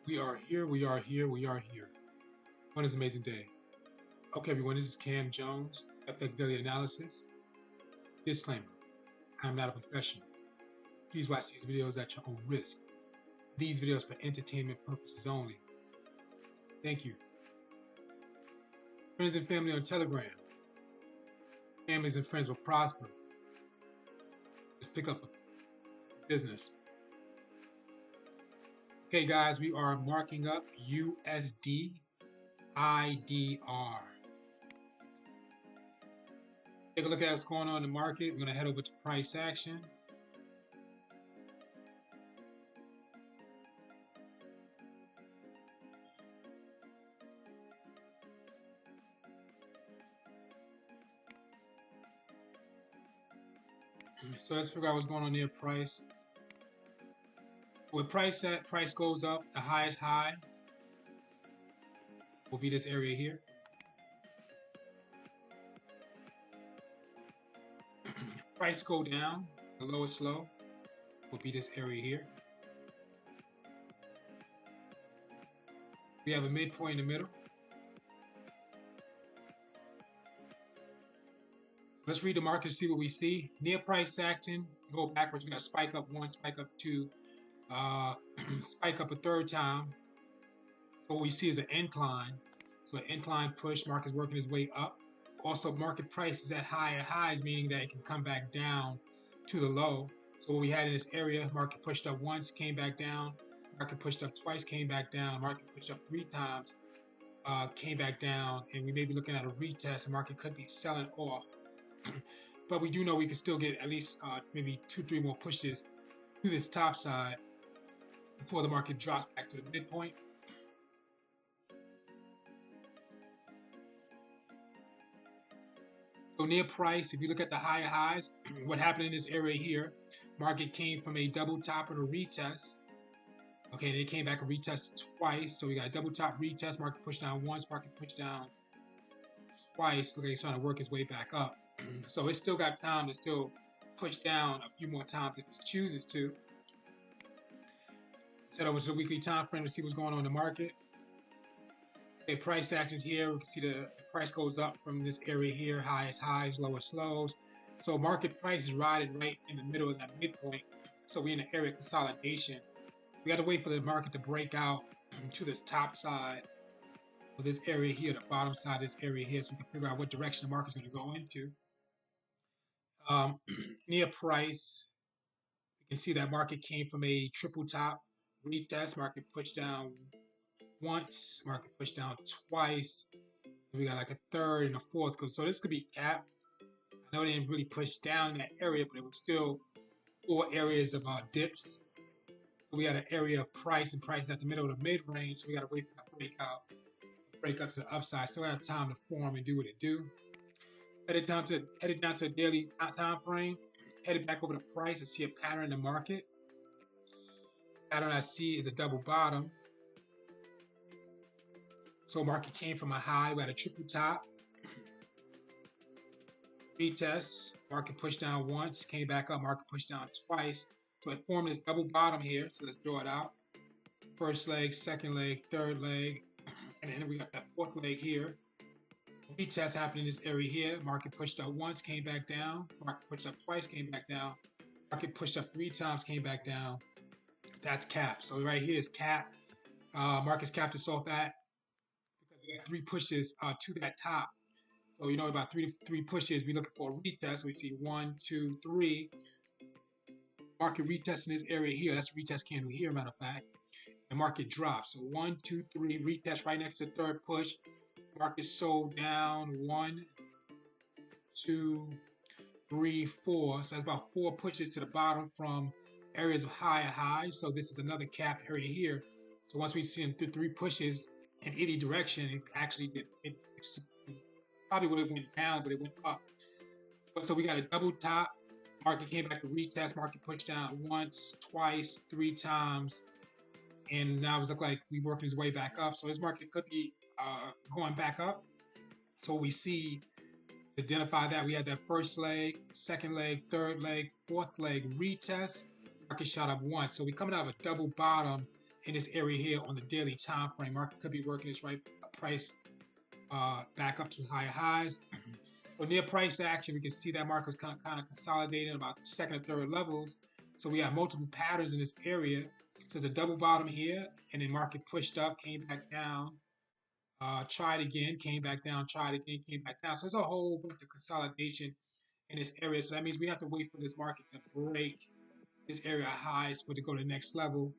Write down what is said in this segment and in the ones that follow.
We are here, we are here, we are here. One is an amazing day. Okay, everyone, this is Cam Jones, FX Daily Analysis. Disclaimer, I'm not a professional. Please watch these videos at your own risk. These videos for entertainment purposes only. Thank you. Friends and family on Telegram. Families and friends will prosper. Just pick up a business. Okay, guys, we are marking up USD IDR. Take a look at what's going on in the market. We're going to head over to price action. So let's figure out what's going on there. Price. With price at, price goes up. The highest high will be this area here. Price go down. The lowest low will be this area here. We have a midpoint in the middle. Let's read the market to see what we see. Near price action, go backwards. We got spike up one, spike up two, spike up a third time. So what we see is an incline. So an incline push, market's working its way up. Also, market price is at higher highs, meaning that it can come back down to the low. So what we had in this area, market pushed up once, came back down. Market pushed up twice, came back down. Market pushed up three times, came back down. And we may be looking at a retest. The market could be selling off. But we do know we can still get at least maybe 2-3 more pushes to this top side before the market drops back to the midpoint. So near price, if you look at the higher highs, what happened in this area here, market came from a double top and a retest. Okay, they came back and retest twice. So we got a double top retest, market pushed down once, market pushed down twice. Look like it's trying to work its way back up. So it's still got time to still push down a few more times if it chooses to. Set over to the weekly time frame to see what's going on in the market. Okay, price actions here. We can see the price goes up from this area here, highest highs, lowest lows. So market price is riding right in the middle of that midpoint. So we're in an area of consolidation. We got to wait for the market to break out to this top side of this area here, the bottom side of this area here, so we can figure out what direction the market's going to go into. Near price, you can see that market came from a triple top retest. Market pushed down once, market pushed down twice. And we got like a third and a fourth. So this could be cap. I know they didn't really push down in that area, but it was still 4 areas of dips. So we had an area of price, and price at the middle of the mid range. So we got to wait for that break up to the upside. So we have time to form and do what it do. Headed down to a daily time frame. Headed back over the price to see a pattern in the market. Pattern I see is a double bottom. So market came from a high. We had a triple top. Retest. Market pushed down once, came back up. Market pushed down twice. So it formed this double bottom here. So let's draw it out. First leg, second leg, third leg, and then we got that fourth leg here. Retest happened in this area here. Market pushed up once, came back down. Market pushed up twice, came back down. Market pushed up 3 times, came back down. That's cap. So right here is cap. Market's capped us off at because we got 3 pushes to that top. So you know about three pushes. We're looking for a retest. We see 1, 2, 3. Market retesting this area here. That's a retest candle here, matter of fact. The market drops. So 1, 2, 3, retest right next to the third push. Market sold down 1, 2, 3, 4. So that's about 4 pushes to the bottom from areas of higher highs. So this is another cap area here. So once we see 3 pushes in any direction, it actually did. It probably would have went down, but it went up. So we got a double top. Market came back to retest. Market pushed down once, twice, 3 times. And now it's looking like we're working its way back up. So this market could be going back up. So we see to identify that we had that first leg, second leg, third leg, fourth leg retest. Market shot up once. So we're coming out of a double bottom in this area here on the daily time frame. Market could be working this right price back up to higher highs. So near price action, we can see that market was kind of consolidating about second and third levels. So we have multiple patterns in this area. So there's a double bottom here, and then market pushed up, came back down, tried again, came back down, tried again, came back down. So there's a whole bunch of consolidation in this area. So that means we have to wait for this market to break this area highs for it to go to the next level.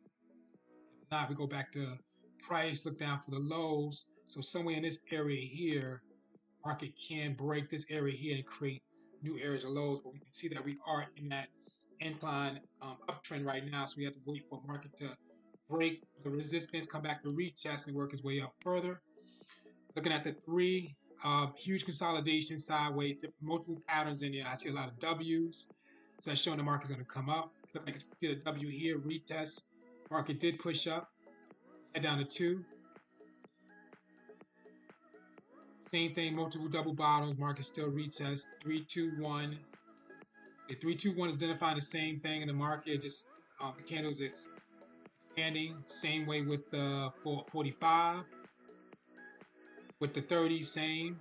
If not, we go back to price, look down for the lows. So somewhere in this area here, market can break this area here and create new areas of lows, but we can see that we are in that incline uptrend right now. So we have to wait for market to break the resistance, come back to retest, and work its way up further. Looking at the three, huge consolidation sideways, multiple patterns in here. I see a lot of W's. So that's showing the market's going to come up. Look like it's did a W here, retest. Market did push up, head down to 2. Same thing, multiple double bottoms. Market still retest. 3, 2, 1. Okay, 3, 2, 1 is identifying the same thing in the market. Just the candles is expanding. Same way with the 45. With the 30, same.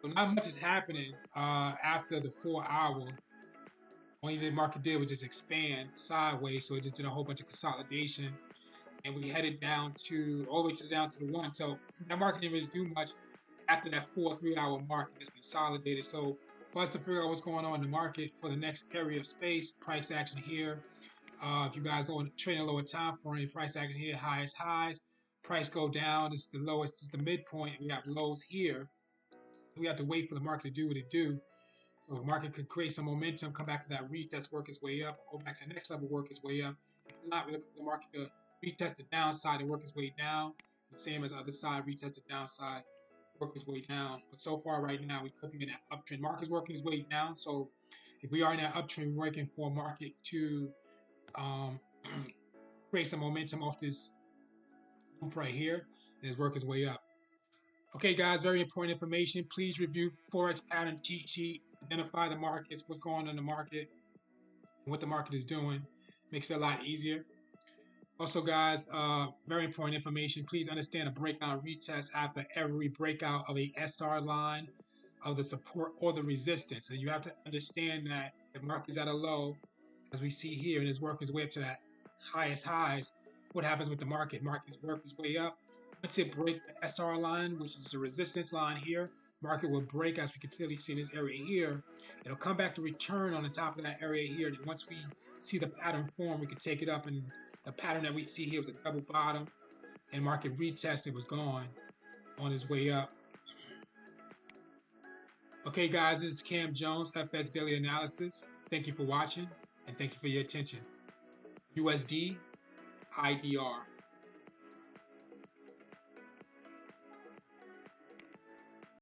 So not much is happening after the 4 hour. Only the market did was just expand sideways, so it just did a whole bunch of consolidation, and we headed down to all the way down to the 1. So that market didn't really do much after that 4 3-hour market just consolidated. So for us to figure out what's going on in the market for the next area of space, price action here. If you guys go and trade in a lower time frame, price action here, highest highs, price go down. This is the lowest, this is the midpoint. We have lows here. So we have to wait for the market to do what it do. So the market could create some momentum, come back to that retest, work its way up, go back to the next level, work its way up. If not, we look at the market to retest the downside and work its way down. The same as the other side, retest the downside, work its way down. But so far right now, we could be in that uptrend. Market's working its way down. So if we are in that uptrend, we're working for a market to create some momentum off this loop right here, and it's work its way up. Okay, guys, very important information. Please review Forex pattern cheat sheet. Identify the markets, what's going on in the market, and what the market is doing. Makes it a lot easier. Also, guys, very important information. Please understand a breakout retest after every breakout of a SR line of the support or the resistance. So you have to understand that if market is at a low, as we see here, and it's working its way up to that highest highs, what happens with the market? Market's work its way up. Once it breaks the SR line, which is the resistance line here, market will break, as we can clearly see in this area here. It'll come back to return on the top of that area here. And once we see the pattern form, we can take it up. And the pattern that we see here was a double bottom, and market retested, was gone on its way up. Okay, guys, this is Cam Jones, FX Daily Analysis. Thank you for watching, and thank you for your attention. USD, IDR.